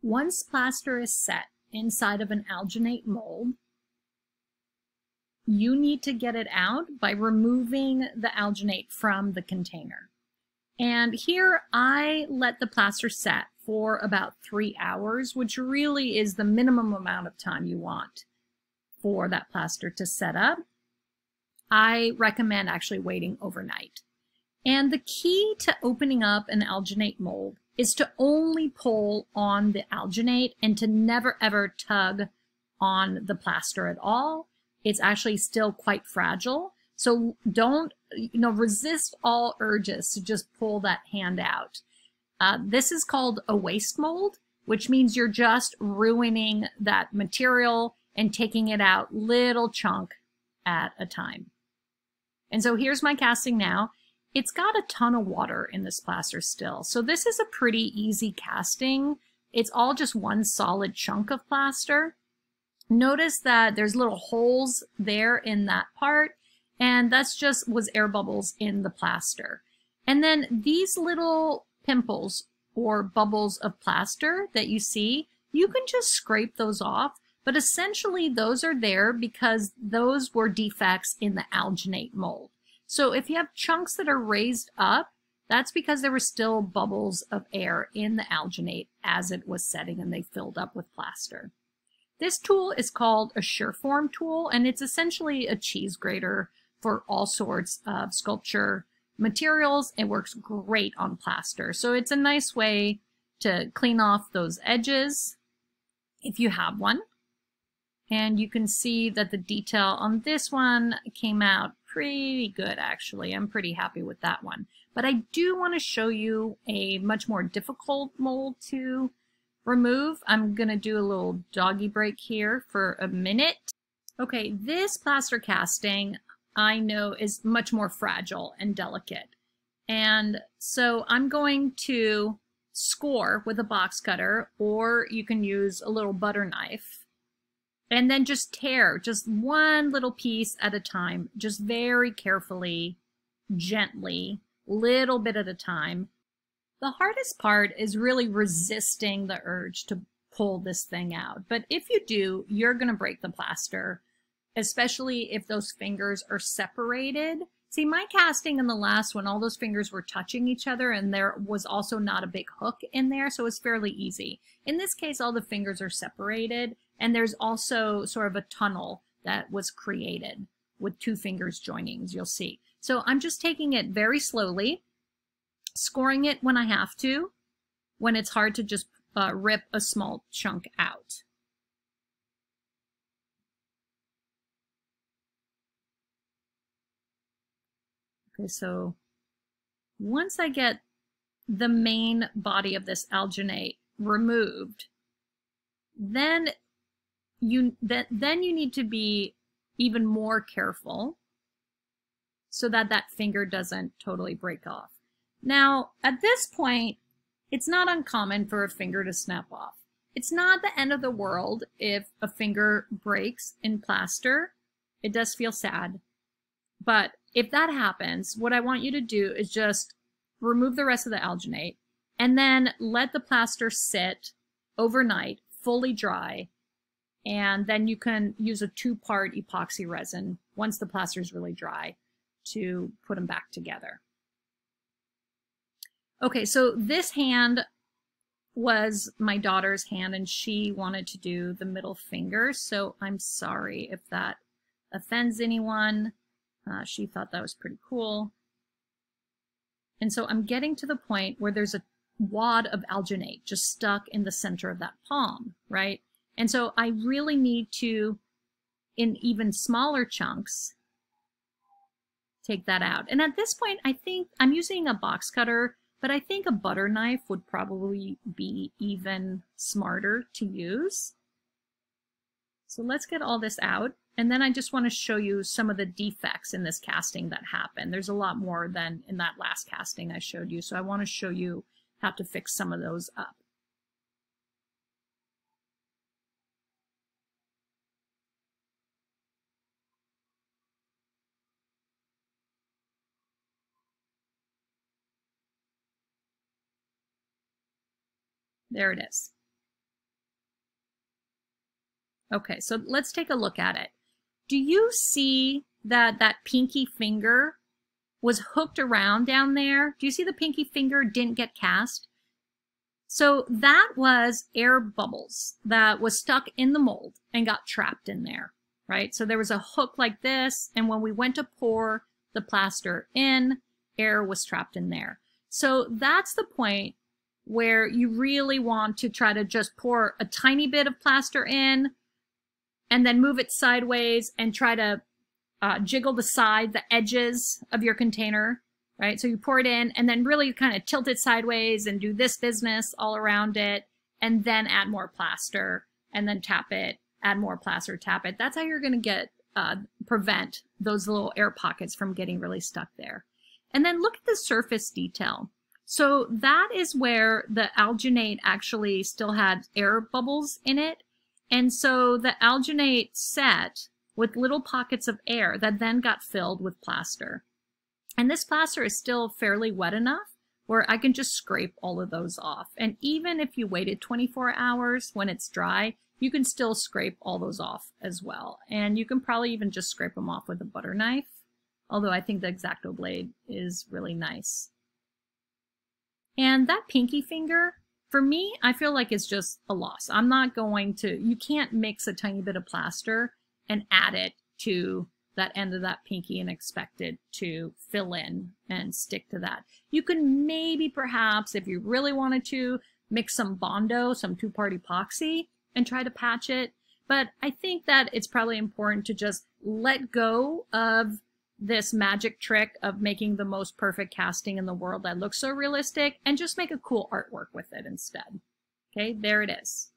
Once plaster is set inside of an alginate mold, you need to get it out by removing the alginate from the container. And here I let the plaster set for about 3 hours, which really is the minimum amount of time you want for that plaster to set up. I recommend actually waiting overnight. And the key to opening up an alginate mold is to only pull on the alginate and to never ever tug on the plaster at all. It's actually still quite fragile. So don't, resist all urges to just pull that hand out. This is called a waste mold, which means you're just ruining that material and taking it out little chunk at a time. And so here's my casting now. It's got a ton of water in this plaster still. So this is a pretty easy casting. It's all just one solid chunk of plaster. Notice that there's little holes there in that part, and that's just was air bubbles in the plaster. And then these little pimples or bubbles of plaster that you see, you can just scrape those off, but essentially those are there because those were defects in the alginate mold. So if you have chunks that are raised up, that's because there were still bubbles of air in the alginate as it was setting and they filled up with plaster. This tool is called a Sureform tool, and it's essentially a cheese grater for all sorts of sculpture materials. It works great on plaster. So it's a nice way to clean off those edges if you have one. And you can see that the detail on this one came out pretty good, actually. I'm pretty happy with that one. But I do want to show you a much more difficult mold to remove. I'm going to do a little doggy break here for a minute. Okay, this plaster casting I know is much more fragile and delicate. And so I'm going to score with a box cutter, or you can use a little butter knife. And then just tear just one little piece at a time, just very carefully, gently, little bit at a time. The hardest part is really resisting the urge to pull this thing out. But if you do, you're going to break the plaster, especially if those fingers are separated. See, my casting in the last one, all those fingers were touching each other, and there was also not a big hook in there, so it's fairly easy. In this case, all the fingers are separated, and there's also sort of a tunnel that was created with two fingers joining, as you'll see. So I'm just taking it very slowly, scoring it when I have to, when it's hard to just rip a small chunk out. Okay, so once I get the main body of this alginate removed, then you need to be even more careful so that that finger doesn't totally break off. Now, at this point, it's not uncommon for a finger to snap off. It's not the end of the world if a finger breaks in plaster. It does feel sad. But if that happens, what I want you to do is just remove the rest of the alginate and then let the plaster sit overnight, fully dry, and then you can use a 2-part epoxy resin once the plaster is really dry to put them back together. Okay, so this hand was my daughter's hand, and she wanted to do the middle finger, so I'm sorry if that offends anyone. She thought that was pretty cool. And so I'm getting to the point where there's a wad of alginate just stuck in the center of that palm, right? And so I really need to, in even smaller chunks, take that out. And at this point, I think I'm using a box cutter, but I think a butter knife would probably be even smarter to use. So let's get all this out. And then I just want to show you some of the defects in this casting that happened. There's a lot more than in that last casting I showed you. So I want to show you how to fix some of those up. There it is. Okay, so let's take a look at it. Do you see that that pinky finger was hooked around down there? Do you see the pinky finger didn't get cast? So that was air bubbles that was stuck in the mold and got trapped in there, right? So there was a hook like this, and when we went to pour the plaster in, air was trapped in there. So that's the point where you really want to try to just pour a tiny bit of plaster in and then move it sideways and try to jiggle the edges of your container, right? So you pour it in and then really kind of tilt it sideways and do this business all around it, and then add more plaster and then tap it, add more plaster, tap it. That's how you're going to get prevent those little air pockets from getting really stuck there. And then look at the surface detail. So that is where the alginate actually still had air bubbles in it. And so the alginate set with little pockets of air that then got filled with plaster. And this plaster is still fairly wet enough where I can just scrape all of those off. And even if you waited 24 hours when it's dry, you can still scrape all those off as well. And you can probably even just scrape them off with a butter knife, although I think the X-Acto blade is really nice. And that pinky finger, for me, I feel like it's just a loss. I'm not going to, you can't mix a tiny bit of plaster and add it to that end of that pinky and expect it to fill in and stick to that. You can maybe perhaps, if you really wanted to, mix some Bondo, some two-part epoxy, and try to patch it. But I think that it's probably important to just let go of this magic trick of making the most perfect casting in the world that looks so realistic and just make a cool artwork with it instead. Okay, there it is.